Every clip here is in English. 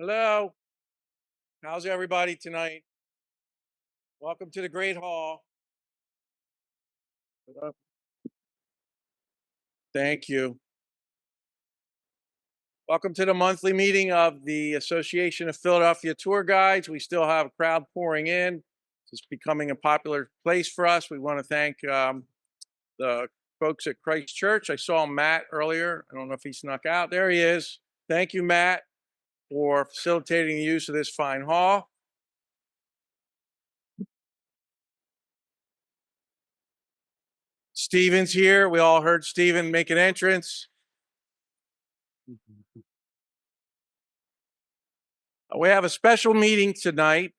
Hello. How's everybody tonight? Welcome to the Great Hall. Thank you. Welcome to the monthly meeting of the Association of Philadelphia Tour Guides. We still have a crowd pouring in. It's becoming a popular place for us. We want to thank the folks at Christ Church. I saw Matt earlier. I don't know if he snuck out. There he is. Thank you, Matt, for facilitating the use of this fine hall. Steven's here. We all heard Steven make an entrance. We have a special meeting tonight.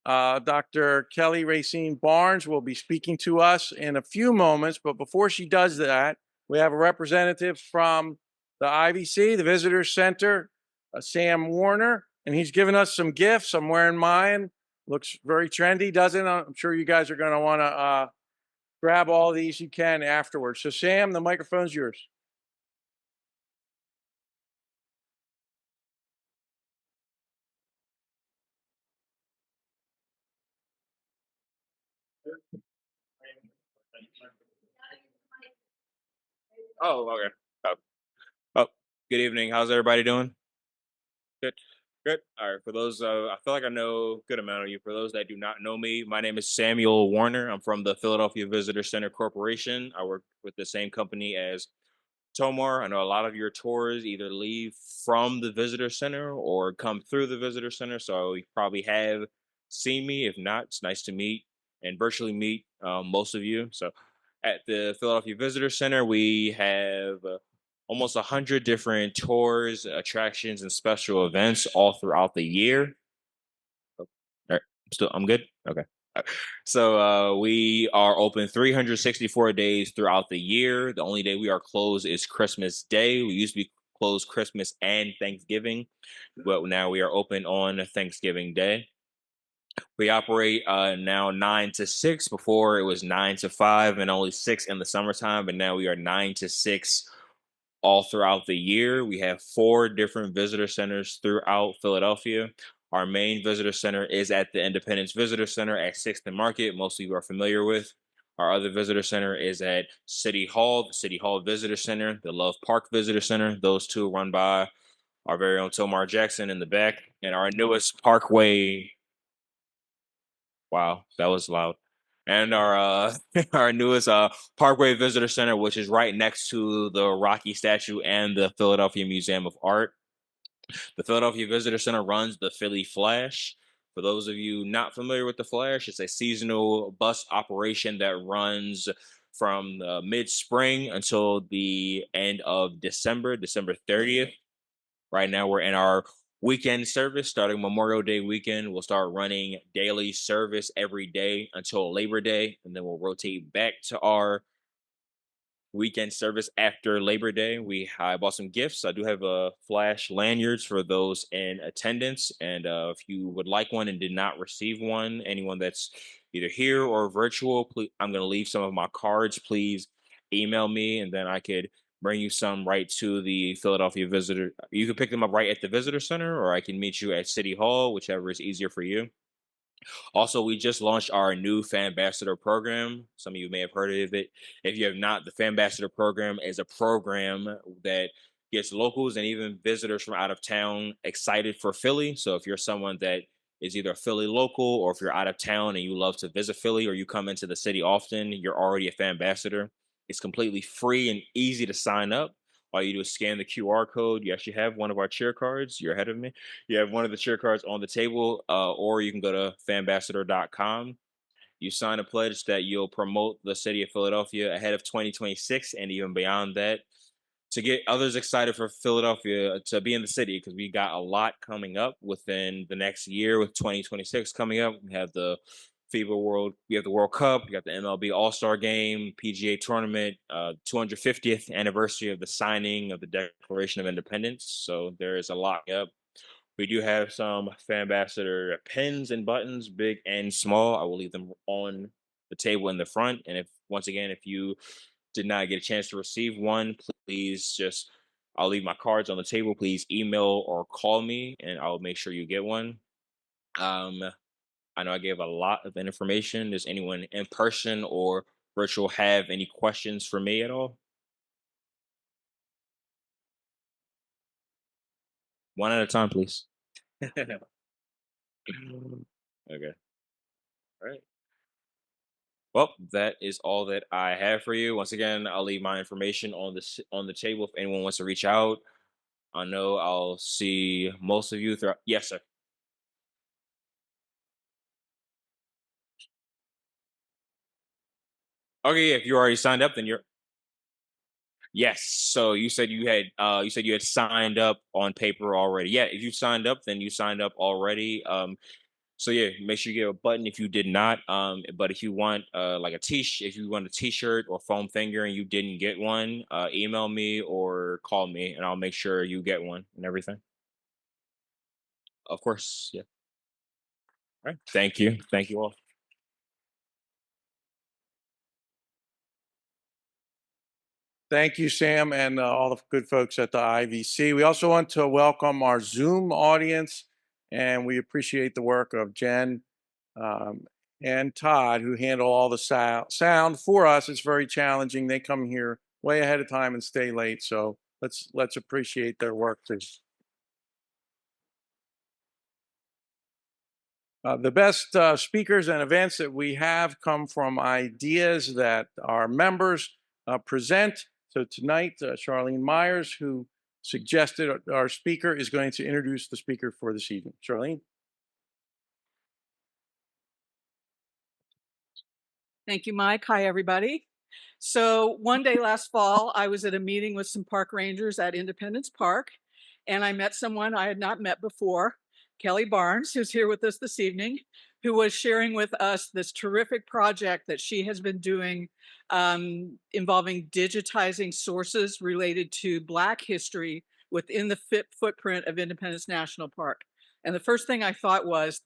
Dr. Kelli Racine Barnes will be speaking to us in a few moments, but before she does that, we have a representative from the IVC, the Visitor Center, Sam Warner, and he's given us some gifts. I'm wearing mine. Looks very trendy, doesn't it? I'm sure you guys are going to want to grab all these you can afterwards. So, Sam, the microphone's yours. Oh, okay. Oh, oh, good evening. How's everybody doing? Good. Good. All right. For those, I feel like I know a good amount of you. For those that do not know me, my name is Samuel Warner. I'm from the Philadelphia Visitor Center Corporation. I work with the same company as Tomar. I know a lot of your tours either leave from the visitor center or come through the visitor center. So you probably have seen me. If not, it's nice to meet and virtually meet most of you. So at the Philadelphia Visitor Center, we have almost 100 different tours, attractions, and special events all throughout the year. All right, I'm good. Okay. So we are open 364 days throughout the year. The only day we are closed is Christmas Day. We used to be closed Christmas and Thanksgiving, but now we are open on Thanksgiving Day. We operate now 9 to 6. Before it was 9 to 5 and only 6 in the summertime, but now we are 9 to 6 all throughout the year. We have 4 different visitor centers throughout Philadelphia. Our main visitor center is at the Independence Visitor Center at 6th and Market. Most of you are familiar with. Our other visitor center is at City Hall, the City Hall Visitor Center, the Love Park Visitor Center. Those two run by our very own Tomar Jackson in the back. And our newest Parkway, wow, that was loud. And our our newest Parkway Visitor Center, which is right next to the Rocky statue and the Philadelphia Museum of Art. The Philadelphia Visitor Center runs the Philly Flash. For those of you not familiar with the Flash, it's a seasonal bus operation that runs from mid spring until the end of December, December 30th. Right now, we're in our weekend service starting Memorial Day weekend. We'll start running daily service every day until Labor Day, and then we'll rotate back to our weekend service after Labor Day. I bought some gifts. I do have flash lanyards for those in attendance, and if you would like one and did not receive one, anyone that's either here or virtual, please, I'm going to leave some of my cards. Please email me, and then I could bring you some right to the Philadelphia Visitor. You can pick them up right at the Visitor Center, or I can meet you at City Hall, whichever is easier for you. Also, we just launched our new Fan Ambassador program. Some of you may have heard of it. If you have not, the Fan Ambassador program is a program that gets locals and even visitors from out of town excited for Philly. So if you're someone that is either a Philly local or if you're out of town and you love to visit Philly or you come into the city often, you're already a Fan Ambassador. It's completely free and easy to sign up. All you do is scan the QR code. You actually have one of our cheer cards. You're ahead of me. You have one of the cheer cards on the table, or you can go to fanbassador.com. You sign a pledge that you'll promote the city of Philadelphia ahead of 2026 and even beyond that to get others excited for Philadelphia to be in the city because we got a lot coming up within the next year with 2026 coming up. We have the we have the World Cup, we got the MLB All-Star Game, PGA tournament, 250th anniversary of the signing of the Declaration of Independence. So there is a lot up. We do have some fan ambassador pins and buttons, big and small. I will leave them on the table in the front. And if once again, if you did not get a chance to receive one, please just I'll leave my cards on the table. Please email or call me, and I'll make sure you get one. Um, I know I gave a lot of information. Does anyone in person or virtual have any questions for me at all? One at a time, please. Okay. All right. Well, that is all that I have for you. Once again, I'll leave my information on on the table if anyone wants to reach out. I know I'll see most of you throughout. Yes, sir. Okay, yeah, if you already signed up, then you're yes. So you said you had signed up on paper already. Yeah, if you signed up, then you signed up already. So yeah, make sure you get a button if you did not. But if you want like if you want a t-shirt or foam finger and you didn't get one, email me or call me and I'll make sure you get one and everything. Of course. Yeah. All right. Thank you. Thank you all. Thank you, Sam, and all the good folks at the IVC. We also want to welcome our Zoom audience, and we appreciate the work of Jen um, and Todd, who handle all the sound for us. It's very challenging. They come here way ahead of time and stay late, so let's appreciate their work too. The best speakers and events that we have come from ideas that our members present. So tonight, Charlene Myers, who suggested our speaker, is going to introduce the speaker for this evening. Charlene? Thank you, Mike. Hi, everybody. So one day last fall, I was at a meeting with some park rangers at Independence Park, and I met someone I had not met before, Kelli Barnes, who's here with us this evening, who was sharing with us this terrific project that she has been doing involving digitizing sources related to Black history within the footprint of Independence National Park. And the first thing I thought was,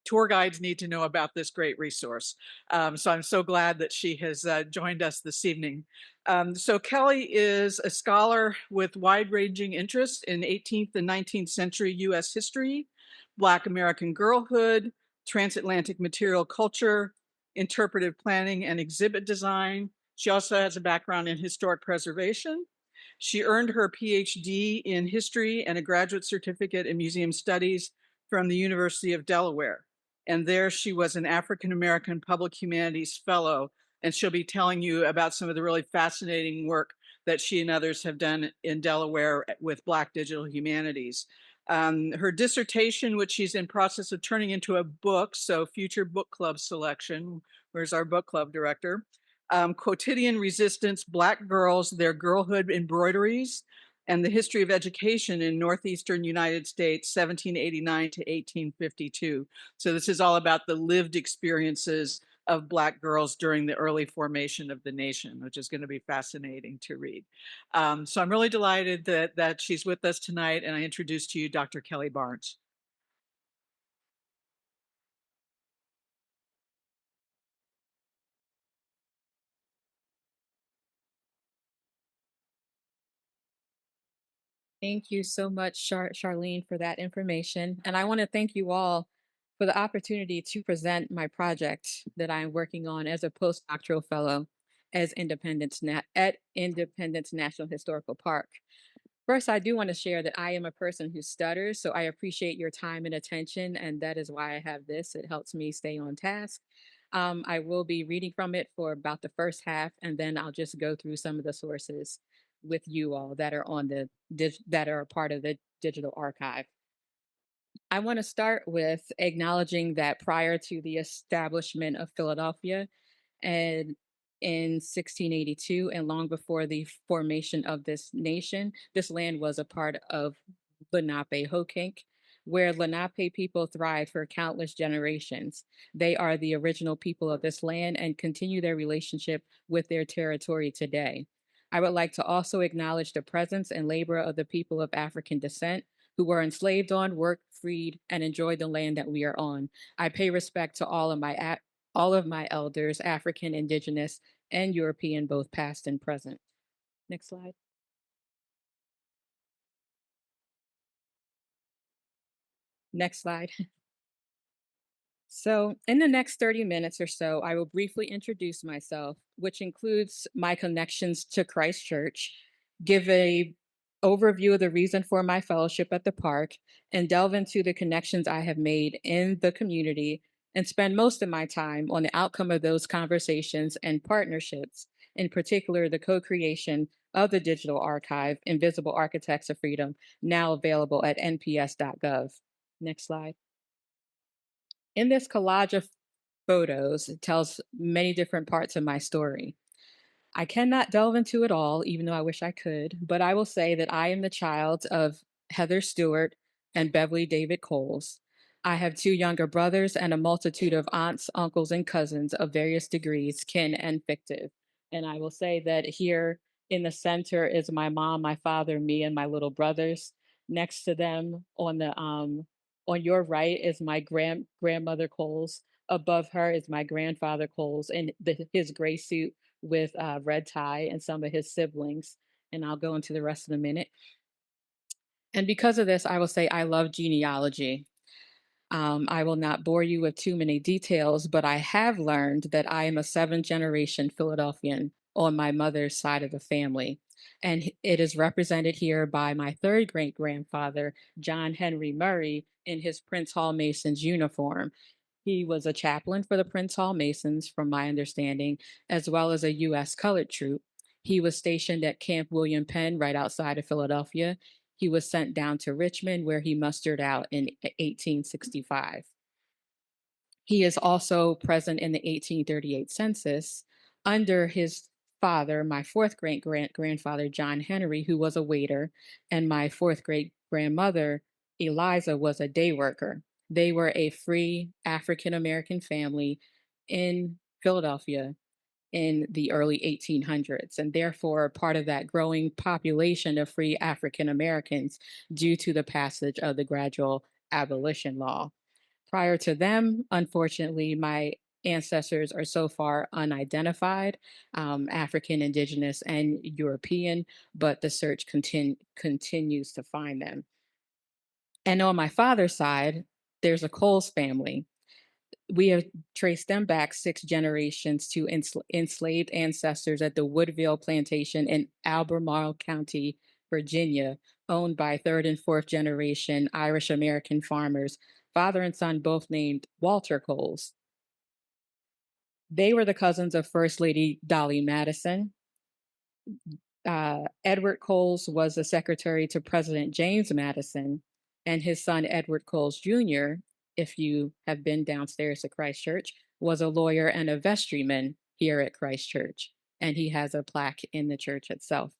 tour guides need to know about this great resource. So I'm so glad that she has joined us this evening. So Kelli is a scholar with wide-ranging interests in 18th and 19th century US history, Black American girlhood, transatlantic material culture, interpretive planning and exhibit design. She also has a background in historic preservation. She earned her PhD in history and a graduate certificate in museum studies from the University of Delaware. And there she was an African American Public Humanities Fellow. And she'll be telling you about some of the really fascinating work that she and others have done in Delaware with Black digital humanities. Her dissertation, which she's in process of turning into a book, so future book club selection. Where's our book club director? Quotidian Resistance, Black Girls, Their Girlhood Embroideries, and the History of Education in Northeastern United States, 1789 to 1852. So this is all about the lived experiences of Black girls during the early formation of the nation, which is going to be fascinating to read. So I'm really delighted that she's with us tonight, and I introduce to you Dr. Kelli Barnes. Thank you so much, Charlene, for that information. And I want to thank you all for the opportunity to present my project that I'm working on as a postdoctoral fellow at Independence National Historical Park. First, I do want to share that I am a person who stutters, so I appreciate your time and attention, and that is why I have this. It helps me stay on task. I will be reading from it for about the first half, and then I'll just go through some of the sources with you all that are on that are a part of the digital archive. I want to start with acknowledging that prior to the establishment of Philadelphia, and in 1682 and long before the formation of this nation, this land was a part of Lenape-Hokink, where Lenape people thrived for countless generations. They are the original people of this land and continue their relationship with their territory today. I would like to also acknowledge the presence and labor of the people of African descent who were enslaved on, worked, freed, and enjoyed the land that we are on. I pay respect to all of my elders, African, Indigenous, and European, both past and present. Next slide. Next slide. So, in the next 30 minutes or so, I will briefly introduce myself, which includes my connections to Christ Church, give a overview of the reason for my fellowship at the park, and delve into the connections I have made in the community, and spend most of my time on the outcome of those conversations and partnerships, in particular, the co-creation of the digital archive, Invisible Architects of Freedom, now available at nps.gov. Next slide. In this collage of photos, it tells many different parts of my story. I cannot delve into it all, even though I wish I could, but I will say that I am the child of Heather Stewart and Beverly David Coles. I have two younger brothers and a multitude of aunts, uncles, and cousins of various degrees, kin and fictive. And I will say that here in the center is my mom, my father, me, and my little brothers. Next to them on your right is my grandmother Coles. Above her is my grandfather Coles in his gray suit with a red tie, and some of his siblings. And I'll go into the rest in a minute. And because of this, I will say I love genealogy. I will not bore you with too many details, but I have learned that I am a seventh generation Philadelphian on my mother's side of the family. And it is represented here by my third great grandfather, John Henry Murray, in his Prince Hall Masons uniform. He was a chaplain for the Prince Hall Masons, from my understanding, as well as a U.S. colored troop. He was stationed at Camp William Penn right outside of Philadelphia. He was sent down to Richmond, where he mustered out in 1865. He is also present in the 1838 census under his father, my fourth great grandfather, John Henry, who was a waiter, and my fourth great grandmother, Eliza, was a day worker. They were a free African American family in Philadelphia in the early 1800s, and therefore part of that growing population of free African Americans due to the passage of the gradual abolition law. Prior to them, unfortunately, my ancestors are so far unidentified, African, Indigenous, and European, but the search continues to find them. And on my father's side, there's a Coles family. We have traced them back 6 generations to enslaved ancestors at the Woodville plantation in Albemarle County, Virginia, owned by third and fourth generation Irish American farmers, father and son both named Walter Coles. They were the cousins of First Lady Dolly Madison. Edward Coles was a secretary to President James Madison, and his son Edward Coles Jr., if you have been downstairs at Christ Church, was a lawyer and a vestryman here at Christ Church, and he has a plaque in the church itself.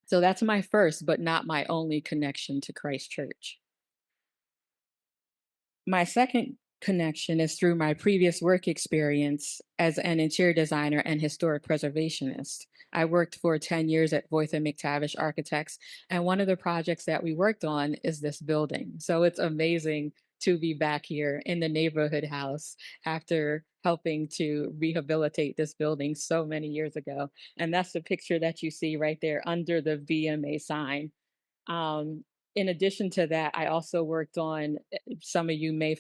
So that's my first, but not my only connection to Christ Church. My second connection is through my previous work experience as an interior designer and historic preservationist. I worked for 10 years at Voith and McTavish Architects, and one of the projects that we worked on is this building. So it's amazing to be back here in the neighborhood house after helping to rehabilitate this building so many years ago. And that's the picture that you see right there under the VMA sign. Um, in addition to that, I also worked on, some of you may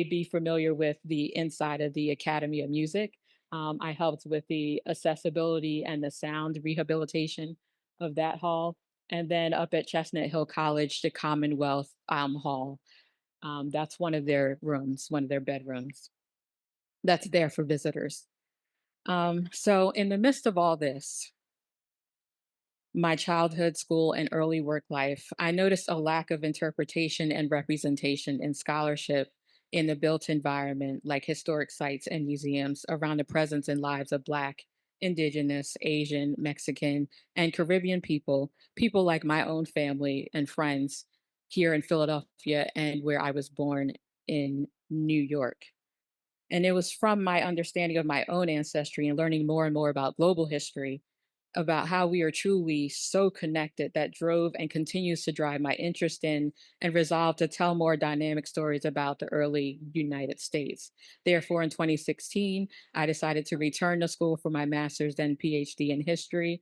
be familiar with the inside of the Academy of Music. I helped with the accessibility and the sound rehabilitation of that hall. And then up at Chestnut Hill College, the Commonwealth Hall. That's one of their rooms, one of their bedrooms. That's there for visitors. So in the midst of all this, my childhood, school, and early work life, I noticed a lack of interpretation and representation in scholarship in the built environment, like historic sites and museums, around the presence and lives of Black, Indigenous, Asian, Mexican, and Caribbean people, people like my own family and friends here in Philadelphia and where I was born in New York. And it was from my understanding of my own ancestry and learning more and more about global history, about how we are truly so connected, that drove and continues to drive my interest in and resolve to tell more dynamic stories about the early United States. Therefore, in 2016, I decided to return to school for my master's and PhD in history.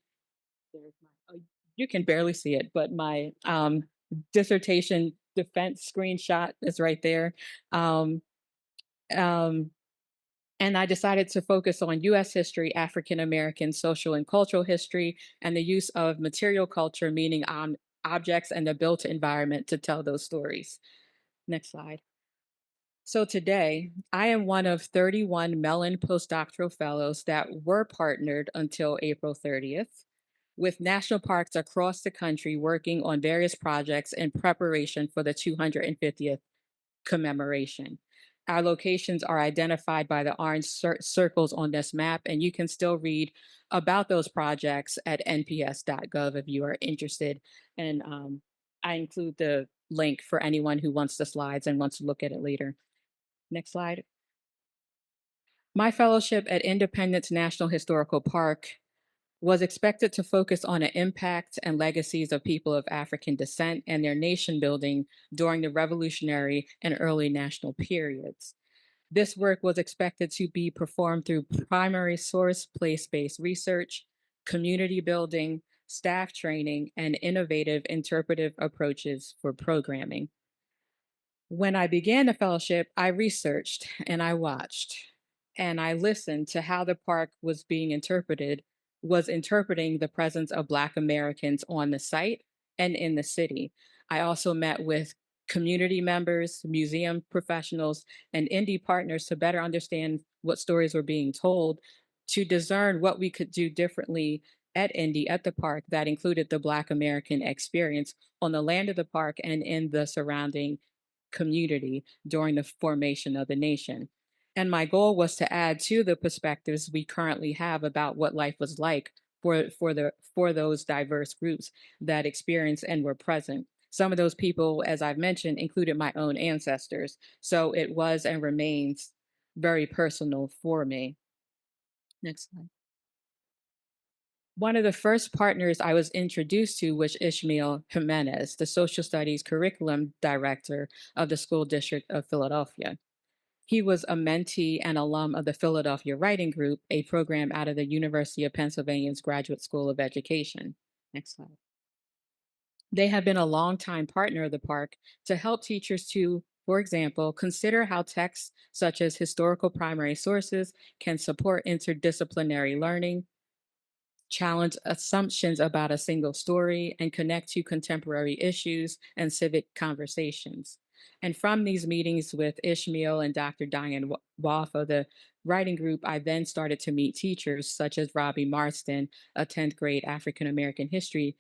There's my, oh, you can barely see it, but my dissertation defense screenshot is right there. Um, um, and I decided to focus on US history, African American social and cultural history, and the use of material culture, meaning objects and the built environment to tell those stories. Next slide. So today, I am one of 31 Mellon postdoctoral fellows that were partnered until April 30th with national parks across the country working on various projects in preparation for the 250th commemoration. Our locations are identified by the orange circles on this map, and you can still read about those projects at nps.gov if you are interested. And I include the link for anyone who wants the slides and wants to look at it later. Next slide. My fellowship at Independence National Historical Park was expected to focus on the impact and legacies of people of African descent and their nation building during the revolutionary and early national periods. This work was expected to be performed through primary source place-based research, community building, staff training, and innovative interpretive approaches for programming. When I began the fellowship, I researched and I watched and I listened to how the park was being interpreted, was interpreting the presence of Black Americans on the site and in the city. I also met with community members, museum professionals, and indie partners to better understand what stories were being told, to discern what we could do differently at Indy at the park that included the Black American experience on the land of the park and in the surrounding community during the formation of the nation. And my goal was to add to the perspectives we currently have about what life was like for those diverse groups that experienced and were present. Some of those people, as I've mentioned, included my own ancestors. So it was and remains very personal for me. Next slide. One of the first partners I was introduced to was Ishmael Jimenez, the social studies curriculum director of the School District of Philadelphia. He was a mentee and alum of the Philadelphia Writing Group, a program out of the University of Pennsylvania's Graduate School of Education. Next slide. They have been a longtime partner of the park to help teachers to, for example, consider how texts such as historical primary sources can support interdisciplinary learning, challenge assumptions about a single story, and connect to contemporary issues and civic conversations. And from these meetings with Ishmael and Dr. Diane Woff of the writing group, I then started to meet teachers such as Robbie Marston, a 10th grade African American history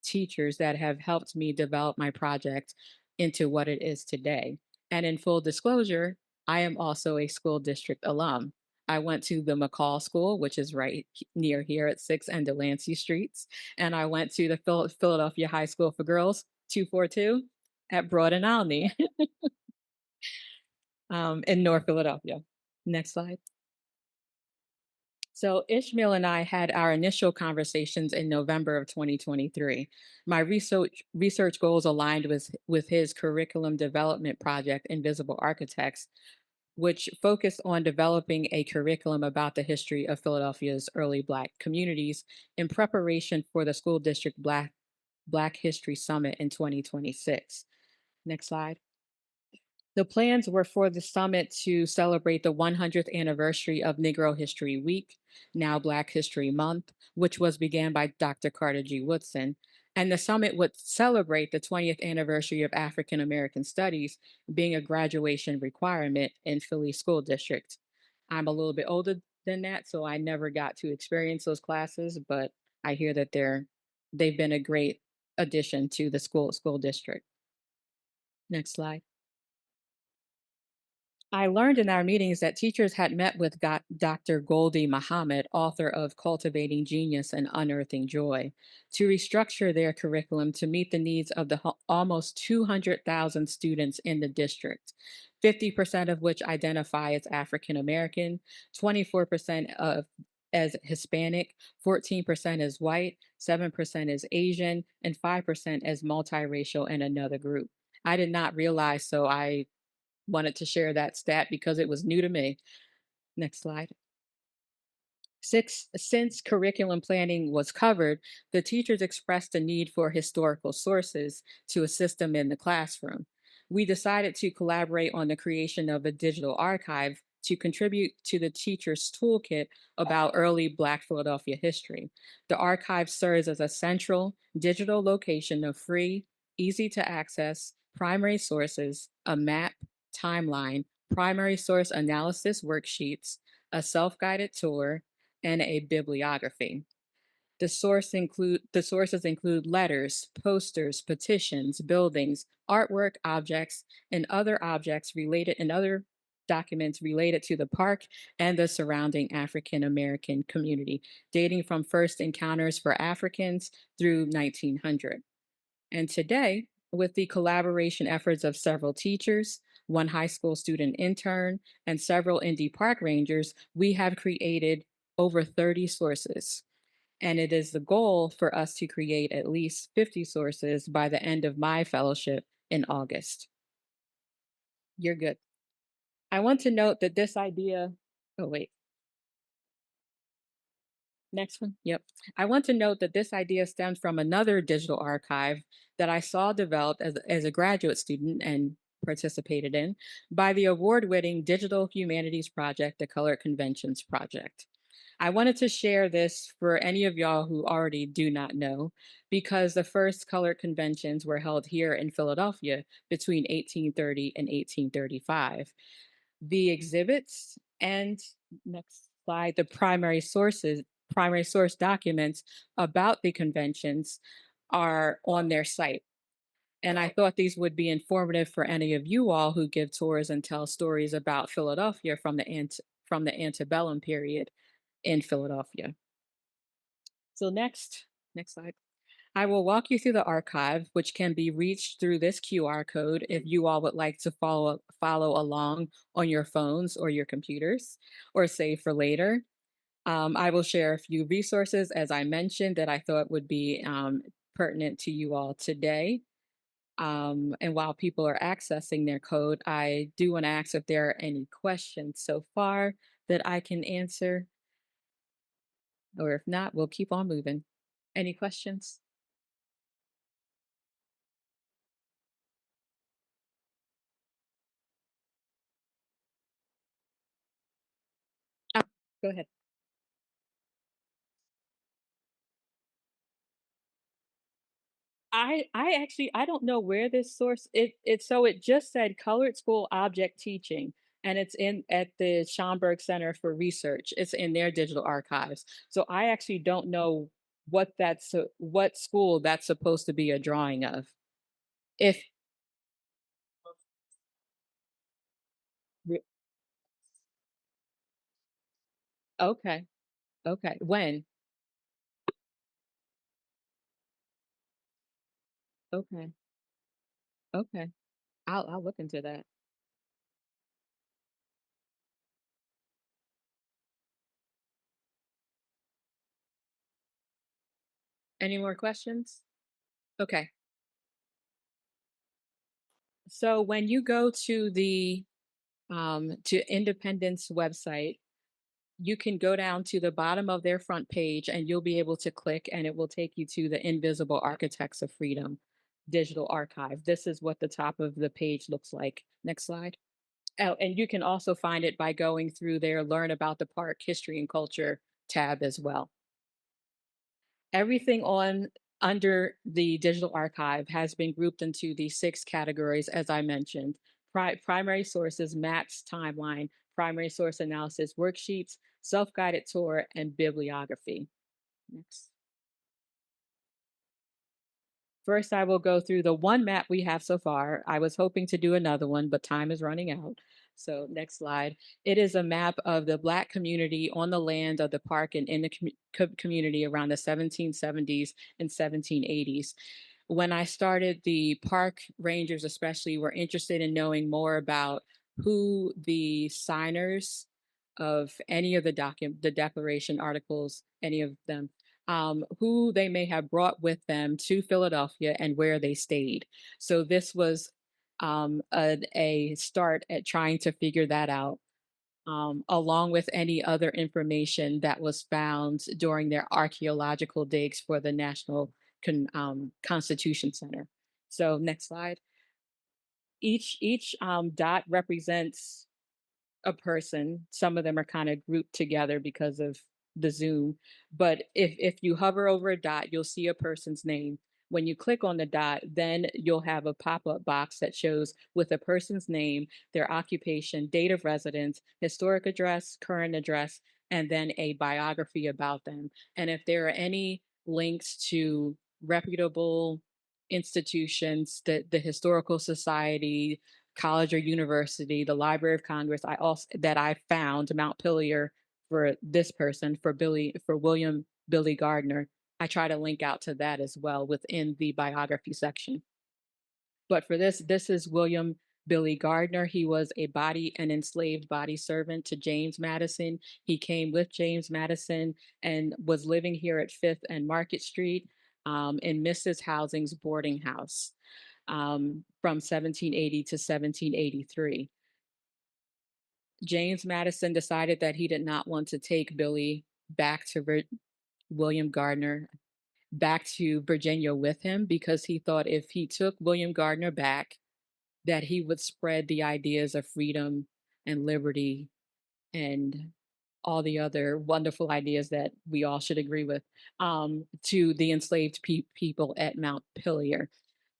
teachers that have helped me develop my project into what it is today. And in full disclosure, I am also a school district alum. I went to the McCall School, which is right near here at 6 and Delancey Streets. And I went to the Philadelphia High School for Girls, 242, at Broad and Olney in North Philadelphia. Next slide. So Ishmael and I had our initial conversations in November of 2023. My research goals aligned with his curriculum development project, Invisible Architects, which focused on developing a curriculum about the history of Philadelphia's early Black communities in preparation for the School District Black History Summit in 2026. Next slide. The plans were for the summit to celebrate the 100th anniversary of Negro History Week, now Black History Month, which was began by Dr. Carter G. Woodson. And the summit would celebrate the 20th anniversary of African American Studies being a graduation requirement in Philly School District. I'm a little bit older than that, so I never got to experience those classes, but I hear that they've been a great addition to the school district. Next slide. I learned in our meetings that teachers had met with Dr. Goldie Muhammad, author of Cultivating Genius and Unearthing Joy, to restructure their curriculum to meet the needs of the almost 200,000 students in the district, 50% of which identify as African American, 24% as Hispanic, 14% as white, 7% as Asian, and 5% as multiracial and another group. I did not realize, so I wanted to share that stat because it was new to me. Next slide. Since curriculum planning was covered, the teachers expressed a need for historical sources to assist them in the classroom. we decided to collaborate on the creation of a digital archive to contribute to the teacher's toolkit about early Black Philadelphia history. The archive serves as a central digital location of free, easy to access primary sources, a map, timeline, primary source analysis worksheets, a self guided tour, and a bibliography. The sources include letters, posters, petitions, buildings, artwork, objects, and other documents related to the park and the surrounding African American community, dating from first encounters for Africans through 1900. And today, with the collaboration efforts of several teachers, one high school student intern, and several indie park rangers, we have created over 30 sources. And it is the goal for us to create at least 50 sources by the end of my fellowship in August. You're good. I want to note that this idea, oh, wait. Next one. Yep. I want to note that this idea stems from another digital archive that I saw developed as a graduate student and participated in by the award winning Digital Humanities Project, the Colored Conventions Project. I wanted to share this for any of y'all who already do not know, because the first colored conventions were held here in Philadelphia between 1830 and 1835. The exhibits and next slide, the primary source documents about the conventions are on their site. And I thought these would be informative for any of you all who give tours and tell stories about Philadelphia from the antebellum period in Philadelphia. So next slide. I will walk you through the archive, which can be reached through this QR code if you all would like to follow along on your phones or your computers, or save for later. I will share a few resources, as I mentioned, that I thought would be pertinent to you all today. And while people are accessing their code, I do want to ask if there are any questions so far that I can answer, or if not, we'll keep on moving. Any questions? Ah, go ahead. I actually I don't know where this source it just said colored school object teaching, and it's in at the Schomburg Center for Research. It's in their digital archives. So I actually don't know what school that's supposed to be a drawing of. If re- okay, okay. When? Okay. Okay. I'll look into that. Any more questions? Okay. So when you go to Independence website, you can go down to the bottom of their front page and you'll be able to click and it will take you to the Invisible Architects of Freedom digital archive. This is what the top of the page looks like. Next slide. Oh, and you can also find it by going through their Learn About the Park History and Culture tab as well. Everything on under the digital archive has been grouped into the 6 categories, as I mentioned: primary sources, maps, timeline, primary source analysis, worksheets, self-guided tour, and bibliography. Next. First, I will go through the one map we have so far. I was hoping to do another one, but time is running out. So next slide. It is a map of the Black community on the land of the park and in the community around the 1770s and 1780s. When I started, the park rangers especially were interested in knowing more about who the signers of any of the declaration articles, any of them, who they may have brought with them to Philadelphia and where they stayed. So this was a start at trying to figure that out, along with any other information that was found during their archaeological digs for the National Constitution Center. So next slide. each dot represents a person. Some of them are kind of grouped together because of the Zoom. But if you hover over a dot, you'll see a person's name. When you click on the dot, then you'll have a pop-up box that shows with a person's name, their occupation, date of residence, historic address, current address, and then a biography about them. And if there are any links to reputable institutions, the Historical Society, college or university, the Library of Congress, I found Montpelier for this person, for William Billy Gardner. I try to link out to that as well within the biography section. But for this is William Billy Gardner. He was an enslaved body servant to James Madison. He came with James Madison and was living here at 5th and Market Street in Mrs. Housing's boarding house from 1780 to 1783. James Madison decided that he did not want to take Billy back to William Gardner back to Virginia with him because he thought if he took William Gardner back, that he would spread the ideas of freedom and liberty and all the other wonderful ideas that we all should agree with to the enslaved people at Montpelier.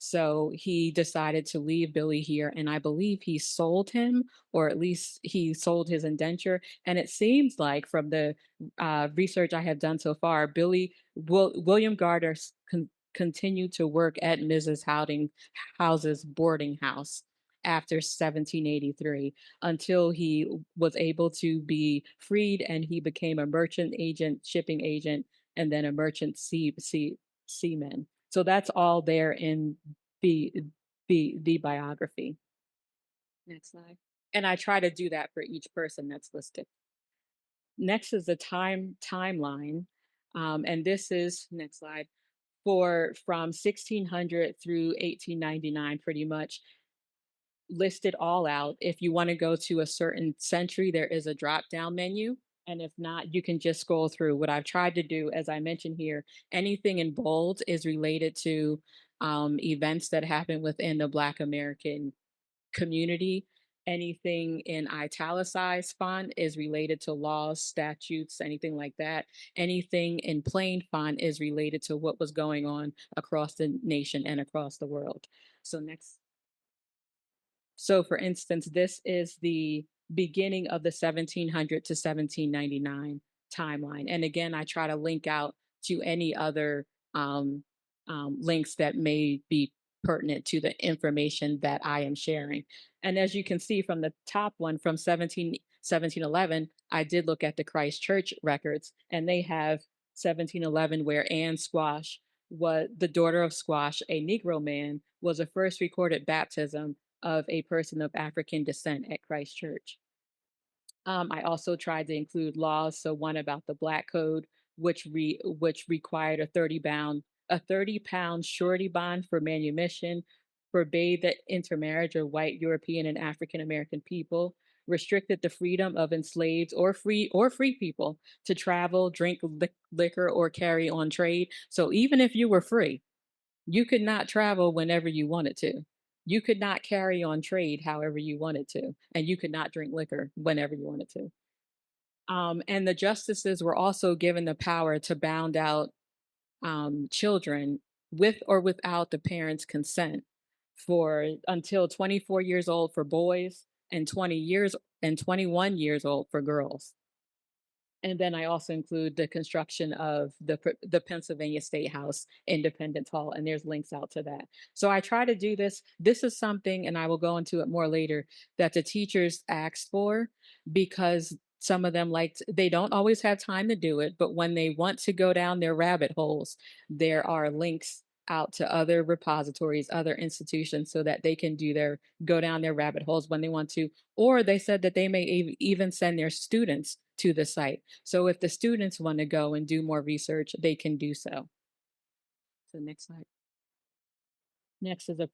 So he decided to leave Billy here, and I believe he sold him, or at least he sold his indenture. And it seems like from the research I have done so far, William Gardner continued to work at Mrs. House's boarding house after 1783 until he was able to be freed, and he became a merchant agent, shipping agent, and then a merchant seaman. So that's all there in the biography. Next slide. And I try to do that for each person that's listed. Next is the timeline. And this is, next slide, from 1600 through 1899, pretty much listed all out. If you want to go to a certain century, there is a drop down menu. And if not, you can just scroll through. What I've tried to do, as I mentioned here, anything in bold is related to events that happen within the Black American community. Anything in italicized font is related to laws, statutes, anything like that. Anything in plain font is related to what was going on across the nation and across the world. So next. So for instance, this is the beginning of the 1700 to 1799 timeline. And again, I try to link out to any other links that may be pertinent to the information that I am sharing. And as you can see from the top one from 1711, I did look at the Christ Church records, and they have 1711 where Anne Squash, was the daughter of Squash, a Negro man, was the first recorded baptism of a person of African descent at Christ Church. I also tried to include laws. So one about the Black Code, which required a 30-pound surety bond for manumission, forbade the intermarriage of white, European, and African American people, restricted the freedom of enslaved or free people to travel, drink liquor, or carry on trade. So even if you were free, you could not travel whenever you wanted to. You could not carry on trade however you wanted to, and you could not drink liquor whenever you wanted to. And the justices were also given the power to bound out children with or without the parents' consent for until 24 years old for boys and 21 years old for girls. And then I also include the construction of the Pennsylvania State House Independence Hall, and there's links out to that. So I try to do this. This is something, and I will go into it more later, that the teachers asked for, because some of them they don't always have time to do it, but when they want to go down their rabbit holes, there are links out to other repositories, other institutions, so that they can go down their rabbit holes when they want to. Or they said that they may even send their students to the site. So if the students want to go and do more research, they can do so. So next slide. Next is the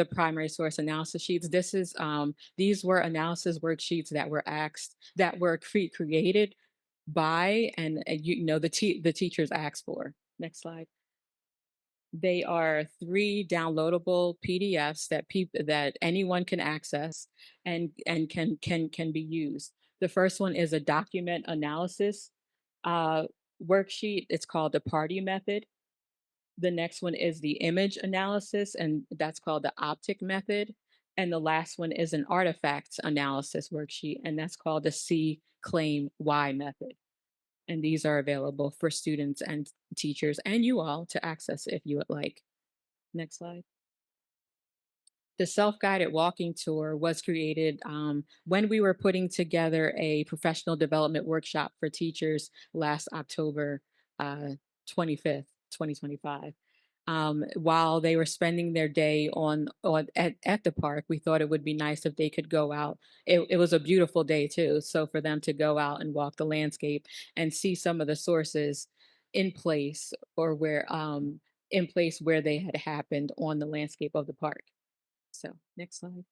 primary source analysis sheets. These were analysis worksheets that were created by, and the teachers asked for. Next slide. They are 3 downloadable PDFs that anyone can access and can be used. The first one is a document analysis uh, worksheet. It's called the party method. The next one is the image analysis, and that's called the optic method. And the last one is an artifact analysis worksheet, and that's called the C claim Y method. And these are available for students and teachers and you all to access if you would like. Next slide. The self-guided walking tour was created when we were putting together a professional development workshop for teachers last October 25th, 2025. While they were spending their day at the park, we thought it would be nice if they could go out. It was a beautiful day too, so for them to go out and walk the landscape and see some of the sources in place or where they had happened on the landscape of the park. So next slide.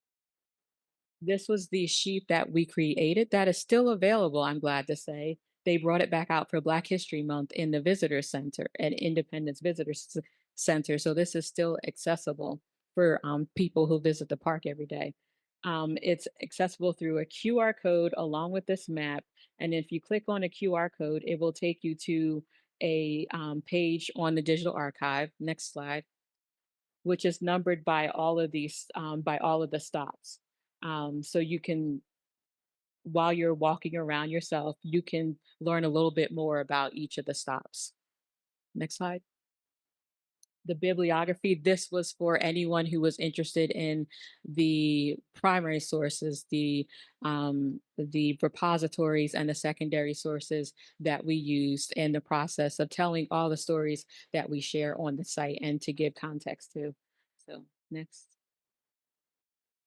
This was the sheet that we created that is still available, I'm glad to say. They brought it back out for Black History Month in the Visitor Center at Independence Center. So this is still accessible for people who visit the park every day. It's accessible through a QR code along with this map. And if you click on a QR code, it will take you to a page on the digital archive. Next slide, which is numbered by all of the stops. So you can, while you're walking around yourself, you can learn a little bit more about each of the stops. Next slide. The bibliography, this was for anyone who was interested in the primary sources, the repositories and the secondary sources that we used in the process of telling all the stories that we share on the site and to give context to. So next.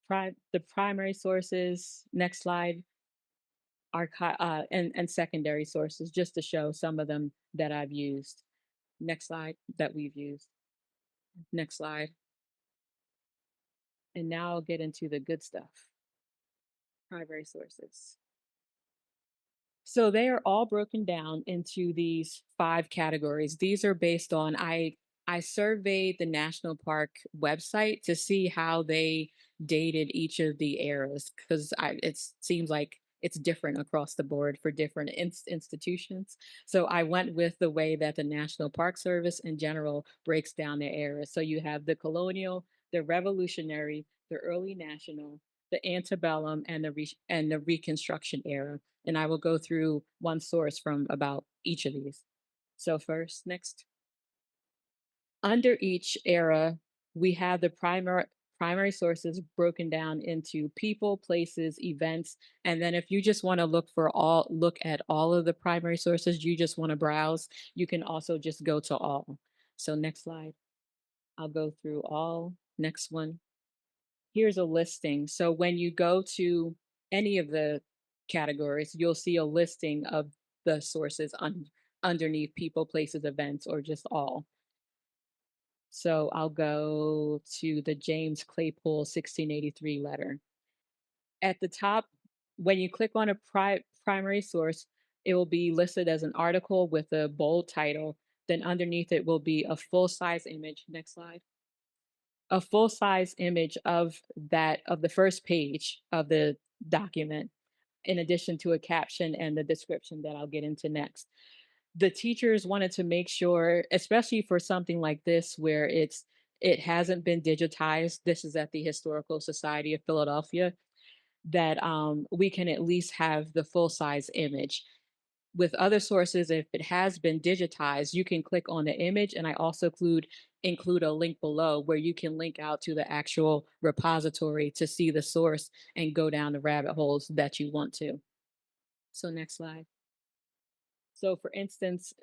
The primary sources, next slide, and secondary sources, just to show some of them that I've used. Next slide, that we've used. Next slide. And now I'll get into the good stuff. Primary sources. So they are all broken down into these 5 categories. These are based on, I surveyed the national park website to see how they dated each of the eras, because it seems like it's different across the board for different institutions. So I went with the way that the National Park Service in general breaks down their eras. So you have the colonial, the revolutionary, the early national, the antebellum, and the Reconstruction era. And I will go through one source from about each of these. So first, next. Under each era, we have the primary sources broken down into people, places, events, and then if you just want to look at all of the primary sources, you just want to browse, you can also just go to all. So next slide. I'll go through all. Next one. Here's a listing. So when you go to any of the categories, you'll see a listing of the sources underneath people, places, events, or just all. So I'll go to the James Claypool 1683 letter. At the top, when you click on a primary source, it will be listed as an article with a bold title. Then underneath it will be a full-size image. Next slide. A full-size image of the first page of the document, in addition to a caption and the description that I'll get into next. The teachers wanted to make sure, especially for something like this, where it hasn't been digitized. This is at the Historical Society of Philadelphia, that we can at least have the full-size image. With other sources, if it has been digitized, you can click on the image, and I also include a link below where you can link out to the actual repository to see the source and go down the rabbit holes that you want to. So next slide. So for instance,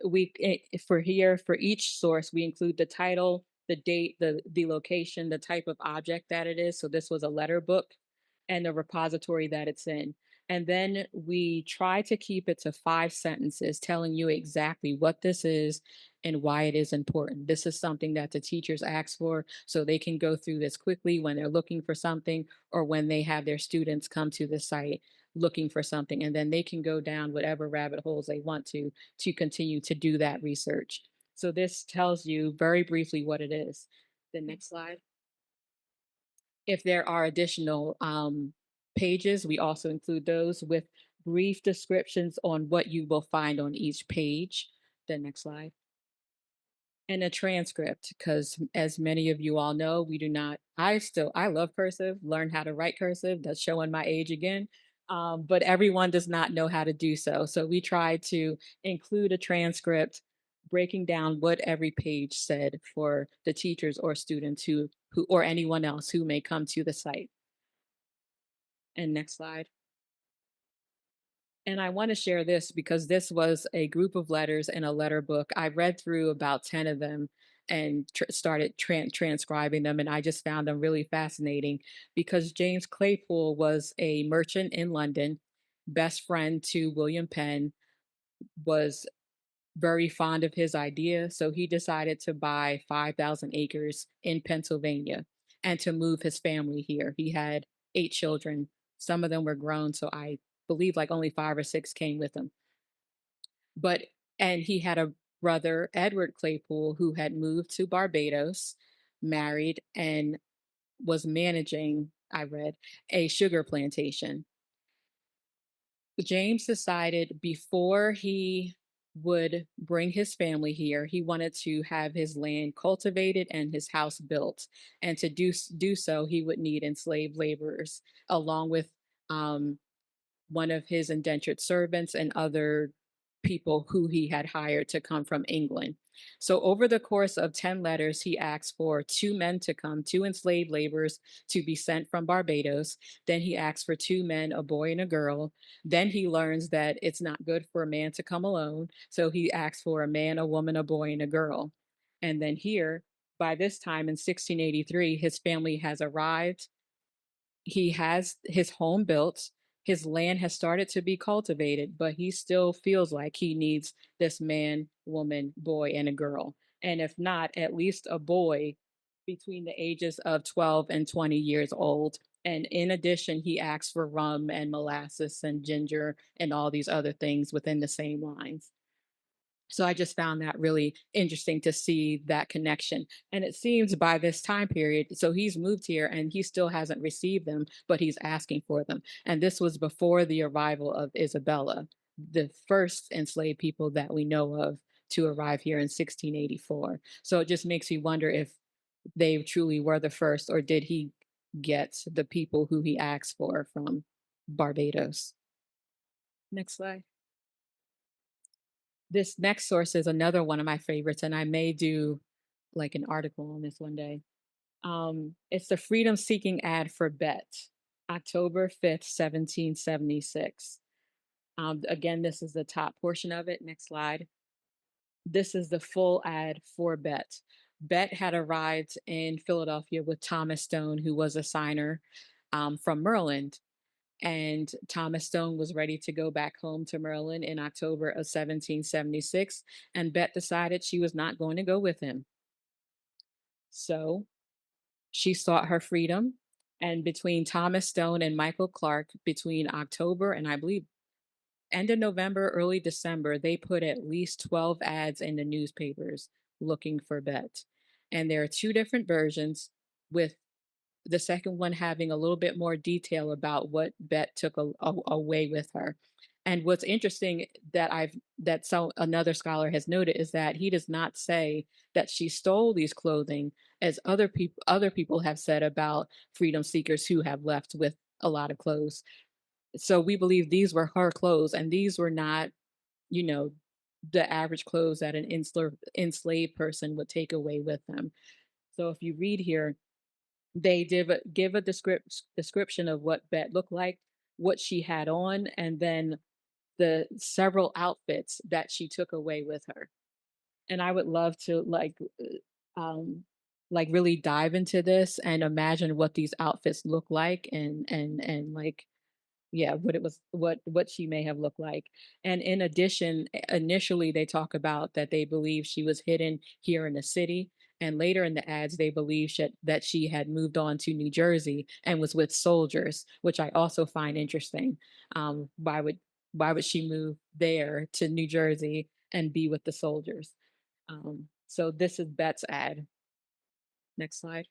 for each source, we include the title, the date, the location, the type of object that it is. So this was a letter book, and the repository that it's in. And then we try to keep it to 5 sentences telling you exactly what this is and why it is important. This is something that the teachers ask for so they can go through this quickly when they're looking for something or when they have their students come to the site looking for something, and then they can go down whatever rabbit holes they want to continue to do that research. So this tells you very briefly what it is. The next slide. If there are additional pages, we also include those with brief descriptions on what you will find on each page. The next slide. And a transcript, because as many of you all know, we do not, I love cursive, learn how to write cursive, that's showing my age again. But everyone does not know how to do so. So we try to include a transcript breaking down what every page said for the teachers or students who or anyone else who may come to the site. And next slide. And I want to share this because this was a group of letters in a letter book. I read through about 10 of them and started transcribing them. And I just found them really fascinating because James Claypool was a merchant in London, best friend to William Penn, was very fond of his idea. So he decided to buy 5,000 acres in Pennsylvania and to move his family here. He had 8 children. Some of them were grown. So I believe like only 5 or 6 came with him. But, and he had a brother, Edward Claypool, who had moved to Barbados, married, and was managing, I read, a sugar plantation. James decided before he would bring his family here, he wanted to have his land cultivated and his house built. And to do so, he would need enslaved laborers along with one of his indentured servants and other people who he had hired to come from England. So over the course of 10 letters, he asked for 2 men to come, 2 enslaved laborers to be sent from Barbados. Then he asked for 2 men, a boy and a girl. Then he learns that it's not good for a man to come alone. So he asks for a man, a woman, a boy, and a girl. And then here, by this time in 1683, his family has arrived. He has his home built. His land has started to be cultivated, but he still feels like he needs this man, woman, boy, and a girl. And if not, at least a boy between the ages of 12 and 20 years old. And in addition, he asks for rum and molasses and ginger and all these other things within the same lines. So I just found that really interesting to see that connection. And it seems by this time period, so he's moved here and he still hasn't received them, but he's asking for them. And this was before the arrival of Isabella, the first enslaved people that we know of to arrive here in 1684. So it just makes me wonder if they truly were the first, or did he get the people who he asked for from Barbados? Next slide. This next source is another one of my favorites, and I may do like an article on this one day. It's the Freedom Seeking ad for Bet, October 5th, 1776. Again, this is the top portion of it. Next slide. This is the full ad for Bet. Bet had arrived in Philadelphia with Thomas Stone, who was a signer from Maryland. And Thomas Stone was ready to go back home to Maryland in October of 1776. And Bet decided she was not going to go with him. So she sought her freedom. And between Thomas Stone and Michael Clark, between October and I believe end of November, early December, they put at least 12 ads in the newspapers looking for Bet. And there are 2 different versions, with the second one having a little bit more detail about what Bet took away with her. And what's interesting that another scholar has noted is that he does not say that she stole these clothing, as other people have said about freedom seekers who have left with a lot of clothes. So we believe these were her clothes, and these were not, you know, the average clothes that an enslaved person would take away with them. So if you read here, they give a description of what Bet looked like, what she had on, and then the several outfits that she took away with her. And I would love to really dive into this and imagine what these outfits look like, and like, yeah, what she may have looked like. And in addition, initially they talk about that they believe she was hidden here in the city, and later in the ads they believe that she had moved on to New Jersey and was with soldiers, which I also find interesting. Why would she move there to New Jersey and be with the soldiers? So this is Bet's ad. Next slide.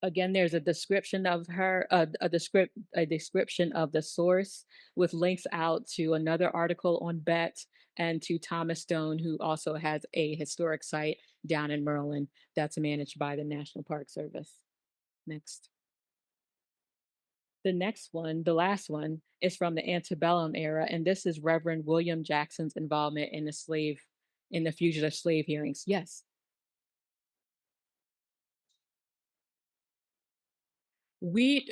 Again, there's a description of her, a description of the source with links out to another article on Bet and to Thomas Stone, who also has a historic site down in Maryland that's managed by the National Park Service. Next. The next one, the last one, is from the antebellum era, and this is Reverend William Jackson's involvement in the fugitive slave hearings. Yes. We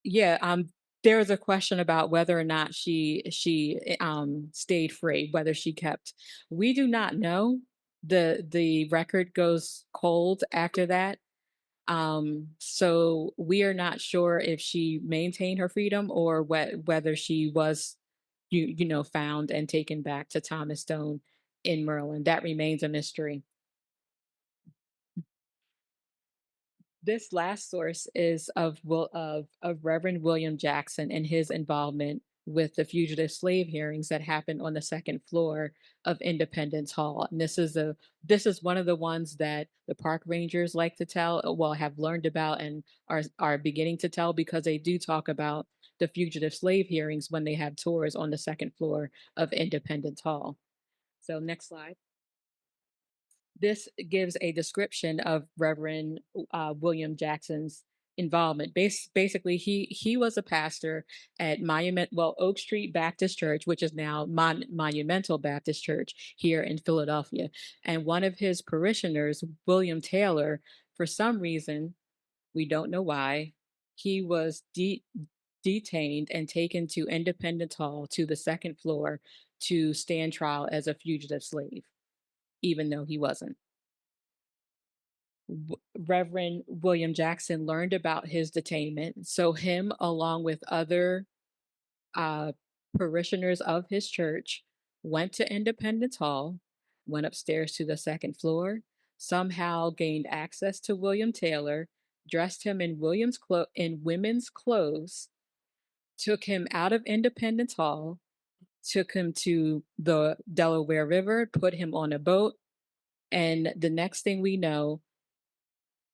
Yeah, there was a question about whether or not she stayed free, whether she kept. We do not know. The record goes cold after that. So we are not sure if she maintained her freedom or whether she was found and taken back to Thomas Stone in Maryland. That remains a mystery. This last source is of Reverend William Jackson and his involvement with the fugitive slave hearings that happened on the second floor of Independence Hall. And this is one of the ones that the park rangers like to tell, well, have learned about and are beginning to tell, because they do talk about the fugitive slave hearings when they have tours on the second floor of Independence Hall. So next slide. This gives a description of Reverend William Jackson's involvement. Basically, he was a pastor at Oak Street Baptist Church, which is now Monumental Baptist Church here in Philadelphia. And one of his parishioners, William Taylor, for some reason, we don't know why, he was detained and taken to Independence Hall to the second floor to stand trial as a fugitive slave, even though he wasn't. Reverend William Jackson learned about his detainment. So him, along with other uh, parishioners of his church, went to Independence Hall, went upstairs to the second floor, somehow gained access to William Taylor, dressed him in women's clothes, took him out of Independence Hall, took him to the Delaware River, put him on a boat, and the next thing we know,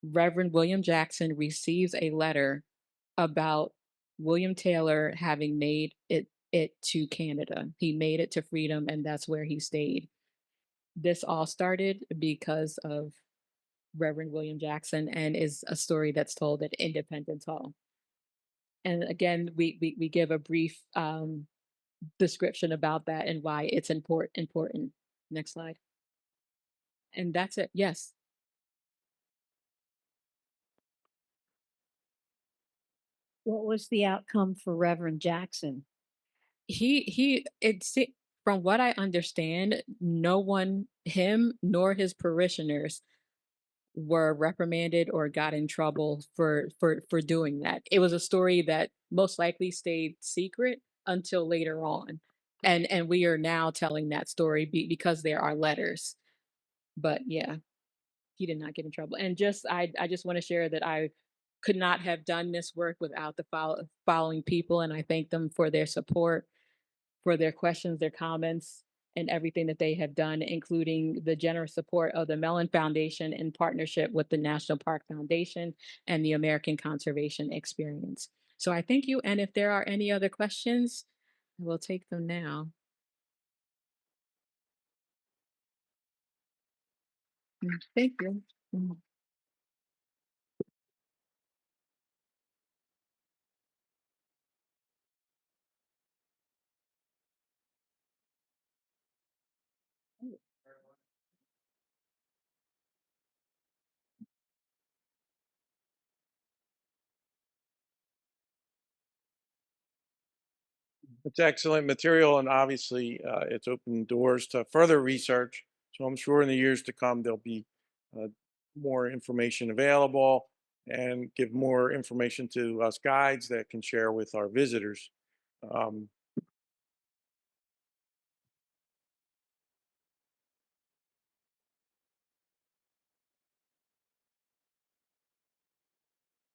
Reverend William Jackson receives a letter about William Taylor having made it to Canada. He made it to freedom, and that's where he stayed. This all started because of Reverend William Jackson and is a story that's told at Independence Hall. And again, we give a brief description about that and why it's important. Next slide. And that's it. Yes. What was the outcome for Reverend Jackson? From what I understand, no one, him nor his parishioners, were reprimanded or got in trouble for doing that. It was a story that most likely stayed secret until later on, and we are now telling that story because there are letters. But yeah, he did not get in trouble. And I just want to share that I could not have done this work without the following people, and I thank them for their support, for their questions, their comments, and everything that they have done, including the generous support of the Mellon Foundation in partnership with the National Park Foundation and the American Conservation Experience. So I thank you. And if there are any other questions, I will take them now. Thank you. It's excellent material, and obviously it's opened doors to further research. So I'm sure in the years to come there'll be uh, more information available and give more information to us guides that can share with our visitors. Um,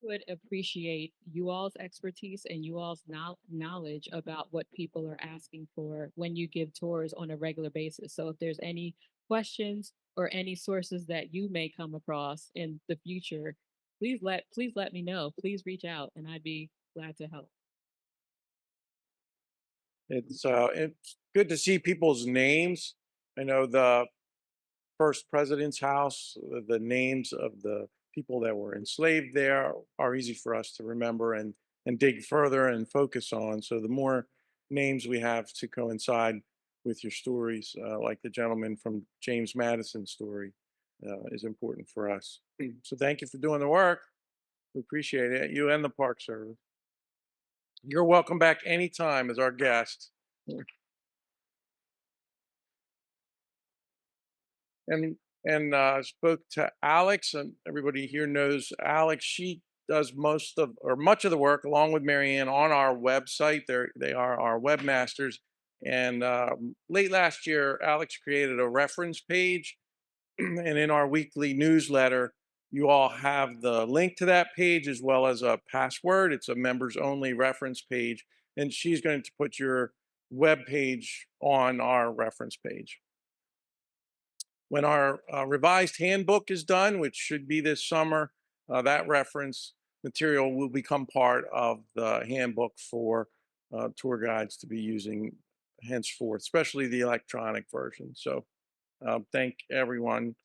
Would appreciate you all's expertise and you all's knowledge about what people are asking for when you give tours on a regular basis. So if there's any questions or any sources that you may come across in the future, please let me know. Please reach out and I'd be glad to help. It's good to see people's names. I know the first president's house, the names of the people that were enslaved there are easy for us to remember and dig further and focus on. So the more names we have to coincide with your stories, like the gentleman from James Madison's story, is important for us. So thank you for doing the work. We appreciate it. You and the Park Service. You're welcome back anytime as our guest. and spoke to Alex, and everybody here knows Alex. She does most of or much of the work along with Marianne on our website. They are our webmasters. And late last year, Alex created a reference page, and in our weekly newsletter, you all have the link to that page as well as a password. It's a members only reference page, and she's going to put your web page on our reference page. When our revised handbook is done, which should be this summer, that reference material will become part of the handbook for tour guides to be using henceforth, especially the electronic version. So thank everyone.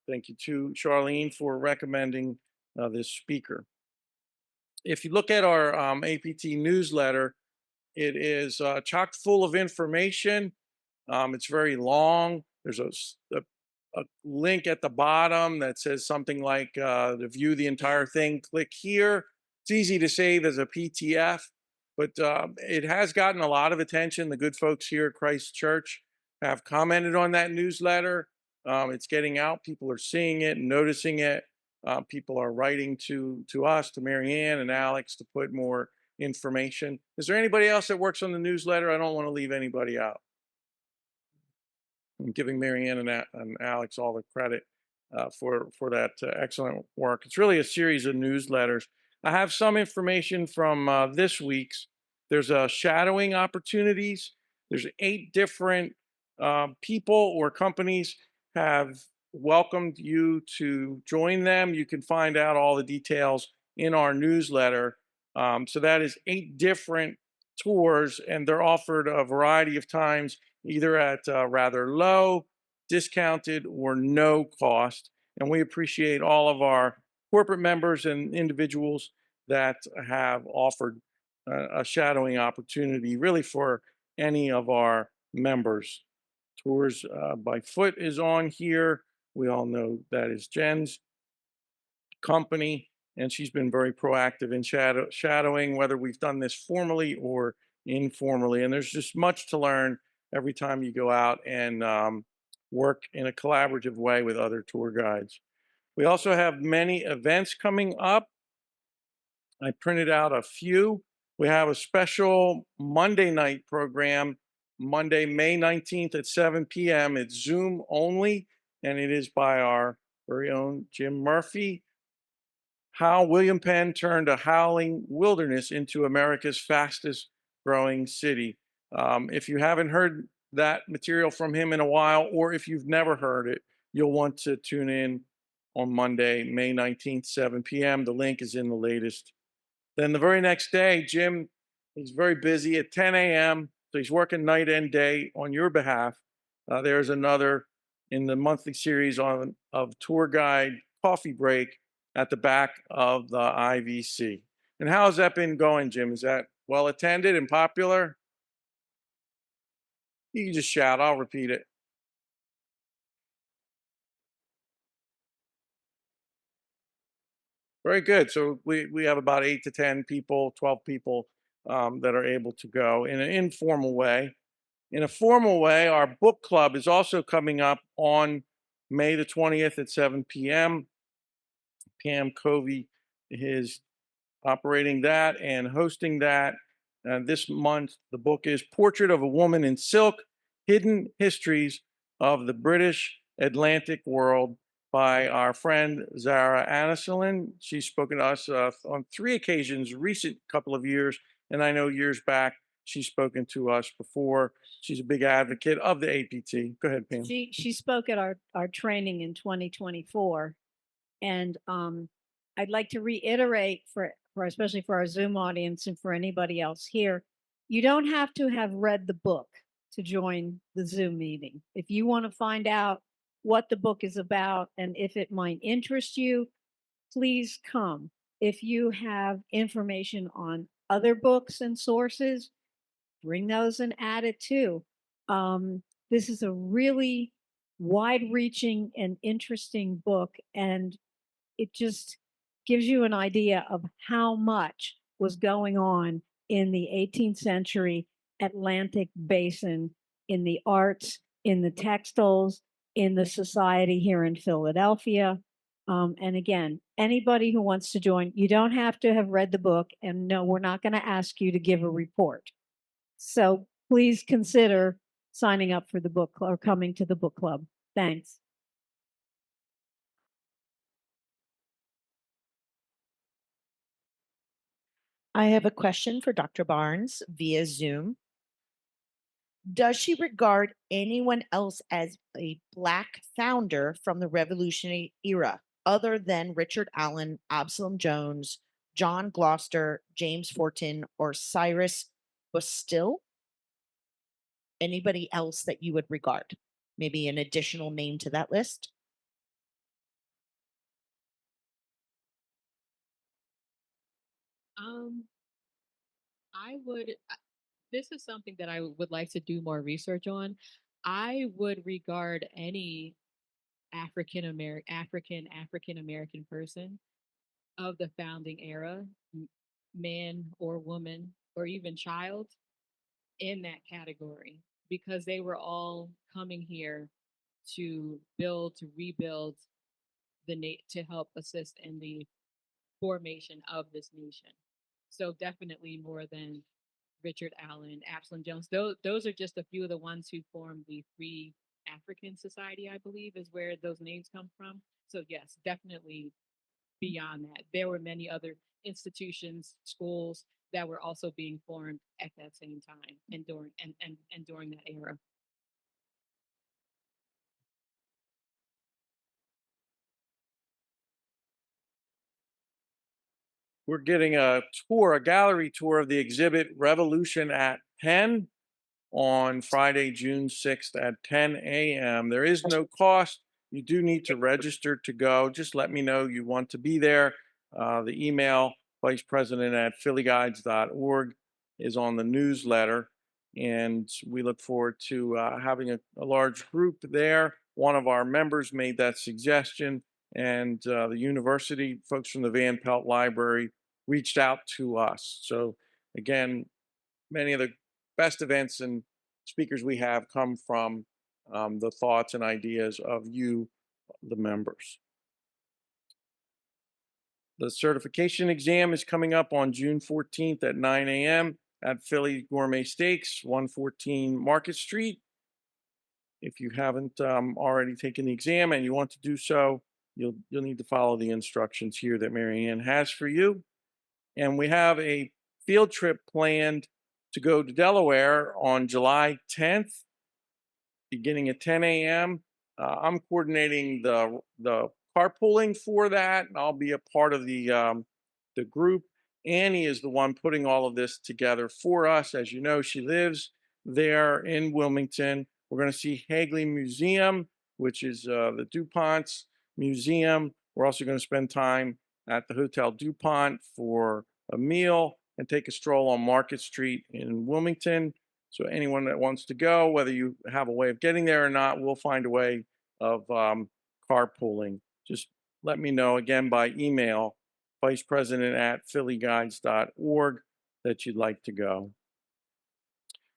Thank you to Charlene for recommending this speaker. If you look at our APT newsletter, it is chock full of information. It's very long. There's a link at the bottom that says something like to view the entire thing, click here. It's easy to save as a PDF, but it has gotten a lot of attention. The good folks here at Christ Church have commented on that newsletter. It's getting out. People are seeing it and noticing it. People are writing to us, to Marianne and Alex, to put more information. Is there anybody else that works on the newsletter? I don't want to leave anybody out. I'm giving Marianne and Alex all the credit for that excellent work. It's really a series of newsletters. I have some information from this week's. There's shadowing opportunities. There's 8 different people or companies have welcomed you to join them. You can find out all the details in our newsletter. So that is 8 different tours, and they're offered a variety of times, either at rather low, discounted, or no cost. And we appreciate all of our corporate members and individuals that have offered a shadowing opportunity, really for any of our members. Tours by Foot is on here. We all know that is Jen's company, and she's been very proactive in shadowing, whether we've done this formally or informally. And there's just much to learn every time you go out and work in a collaborative way with other tour guides. We also have many events coming up. I printed out a few. We have a special Monday night program, Monday, May 19th at 7 p.m. It's Zoom only, and it is by our very own Jim Murphy. How William Penn turned a howling wilderness into America's fastest growing city. If you haven't heard that material from him in a while, or if you've never heard it, you'll want to tune in on Monday, May 19th, 7 p.m. The link is in the latest. Then the very next day, Jim is very busy at 10 a.m., so he's working night and day on your behalf. There's another in the monthly series of tour guide coffee break at the back of the IVC. And how has that been going, Jim? Is that well attended and popular? You can just shout, I'll repeat it. Very good. So we have about 8 to 10 people, 12 people that are able to go in an informal way. In a formal way, our book club is also coming up on May the 20th at 7 p.m. Pam Covey is operating that and hosting that. This month, the book is Portrait of a Woman in Silk, Hidden Histories of the British Atlantic World by our friend Zara Aniselin. She's spoken to us on 3 occasions, recent couple of years, and I know years back She's spoken to us before. She's a big advocate of the APT. Go ahead, Pam. She spoke at our training in 2024, and I'd like to reiterate for especially for our Zoom audience and for anybody else here, you don't have to have read the book to join the Zoom meeting. If you want to find out what the book is about and if it might interest you, please come. If you have information on other books and sources, bring those and add it too. This is a really wide-reaching and interesting book, and it just gives you an idea of how much was going on in the 18th century Atlantic basin, in the arts, in the textiles, in the society here in Philadelphia. And again, anybody who wants to join, you don't have to have read the book, and no, we're not going to ask you to give a report. So please consider signing up for the book club or coming to the book club. Thanks. I have a question for Dr. Barnes via Zoom. Does she regard anyone else as a Black founder from the Revolutionary era other than Richard Allen, Absalom Jones, John Gloucester, James Forten, or Cyrus Bustill? Anybody else that you would regard? Maybe an additional name to that list? I would, this is something that I would like to do more research on. I would regard any African American person of the founding era, man or woman or even child, in that category, because they were all coming here to build, to rebuild to help assist in the formation of this nation. So definitely more than Richard Allen, Absalom Jones. Those are just a few of the ones who formed the Free African Society, I believe, is where those names come from. So yes, definitely beyond that. There were many other institutions, schools that were also being formed at that same time and during that era. We're getting a tour, a gallery tour of the exhibit Revolution at Penn on Friday, June 6th at 10 a.m. There is no cost. You do need to register to go. Just let me know you want to be there. The email, vicepresident@phillyguides.org, is on the newsletter. And we look forward to having a large group there. One of our members made that suggestion, and the university, folks from the Van Pelt Library, reached out to us. So again, many of the best events and speakers we have come from the thoughts and ideas of you, the members. The certification exam is coming up on June 14th at 9 a.m. at Philly Gourmet Steaks, 114 Market Street. If you haven't already taken the exam and you want to do so, you'll need to follow the instructions here that Mary Ann has for you. And we have a field trip planned to go to Delaware on July 10th, beginning at 10 a.m. I'm coordinating the carpooling for that, and I'll be a part of the group. Annie is the one putting all of this together for us. As you know, she lives there in Wilmington. We're going to see Hagley Museum, which is the DuPont's museum. We're also going to spend time at the Hotel DuPont for a meal and take a stroll on Market Street in Wilmington. So anyone that wants to go, whether you have a way of getting there or not, we'll find a way of carpooling. Just let me know again by email, vicepresident@phillyguides.org, that you'd like to go.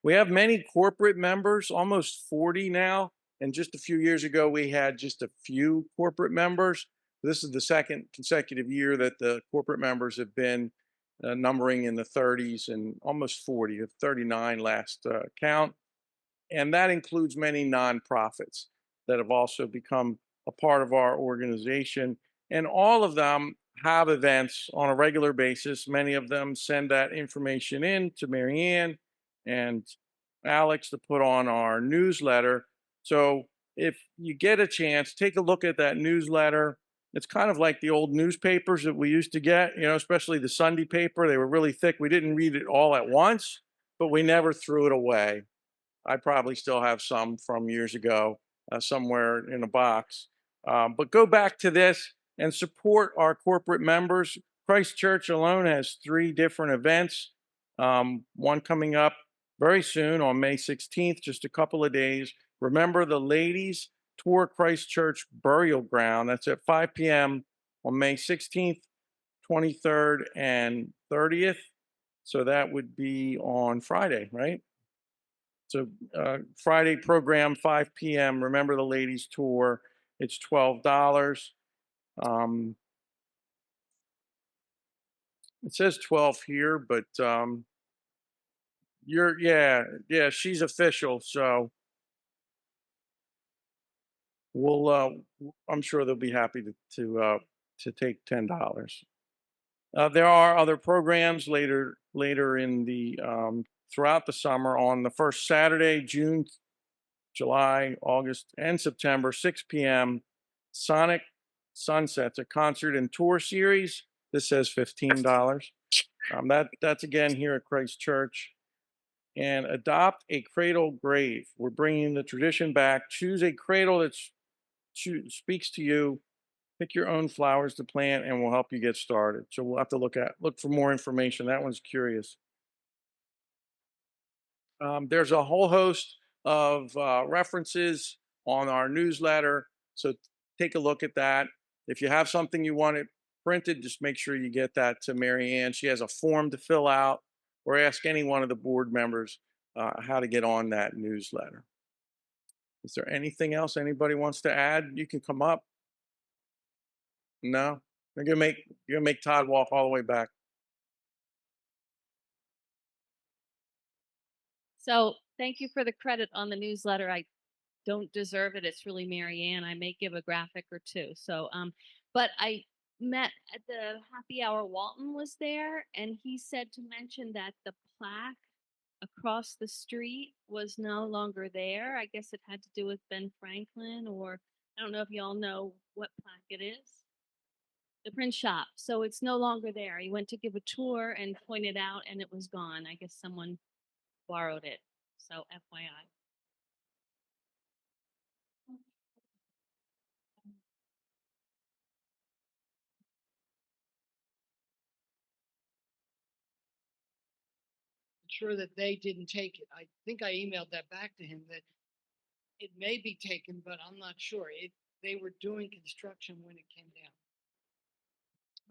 We have many corporate members, almost 40 now. And just a few years ago, we had just a few corporate members. This is the second consecutive year that the corporate members have been numbering in the 30s and almost 40, 39 last count. And that includes many nonprofits that have also become a part of our organization. And all of them have events on a regular basis. Many of them send that information in to Mary Ann, and Alex to put on our newsletter. So if you get a chance, take a look at that newsletter. It's kind of like the old newspapers that we used to get, especially the Sunday paper. They were really thick. We didn't read it all at once, but we never threw it away. I probably still have some from years ago somewhere in a box. But go back to this and support our corporate members. Christ Church alone has 3 different events. One coming up very soon on May 16th, just a couple of days. Remember the Ladies Tour Christ Church Burial Ground. That's at 5 p.m. on May 16th, 23rd, and 30th. So that would be on Friday, right? So Friday program, 5 p.m. Remember the Ladies Tour. It's $12. It says 12 here, but yeah, she's official. So we'll I'm sure they'll be happy to take $10. There are other programs later in the throughout the summer on the first Saturday, June, July, August, and September, 6 p.m. Sonic Sunsets, a concert and tour series. This says $15. That's again here at Christ Church. And adopt a cradle grave. We're bringing the tradition back. Choose a cradle that speaks to you. Pick your own flowers to plant, and we'll help you get started. So we'll have to look for more information. That one's curious. There's a whole host of references on our newsletter. So take a look at that. If you have something you want it printed, just make sure you get that to Mary Ann. She has a form to fill out, or ask any one of the board members how to get on that newsletter. Is there anything else anybody wants to add? You can come up. No? You're gonna make Todd walk all the way back. So thank you for the credit on the newsletter. I don't deserve it. It's really Mary Ann. I may give a graphic or two. So, but I met at the happy hour. Walton was there, and he said to mention that the plaque across the street was no longer there. I guess it had to do with Ben Franklin, or I don't know if y'all know what plaque it is. The print shop. So it's no longer there. He went to give a tour and pointed out, and it was gone. I guess someone borrowed it. So FYI. Sure that they didn't take it. I think I emailed that back to him that it may be taken, but I'm not sure. They were doing construction when it came down.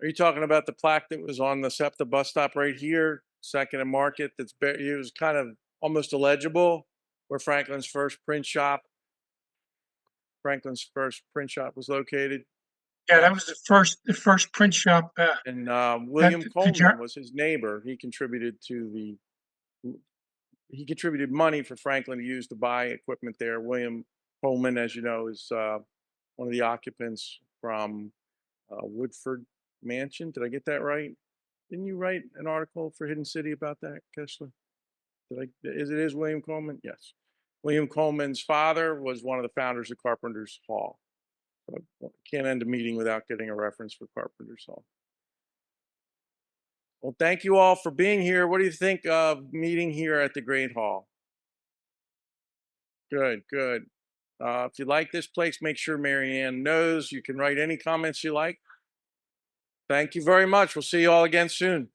Are you talking about the plaque that was on the SEPTA bus stop right here, Second and Market? It was kind of almost illegible, where Franklin's first print shop was located. Yeah, that was the first print shop. And William the Coleman was his neighbor. He contributed money for Franklin to use to buy equipment there. William Coleman, as you know, is one of the occupants from Woodford Mansion. Did I get that right? Didn't you write an article for Hidden City about that, Kessler? Is William Coleman? Yes. William Coleman's father was one of the founders of Carpenter's Hall. So can't end a meeting without getting a reference for Carpenter's Hall. Well, thank you all for being here. What do you think of meeting here at the Great Hall? Good, good. If you like this place, make sure Mary Ann knows. You can write any comments you like. Thank you very much. We'll see you all again soon.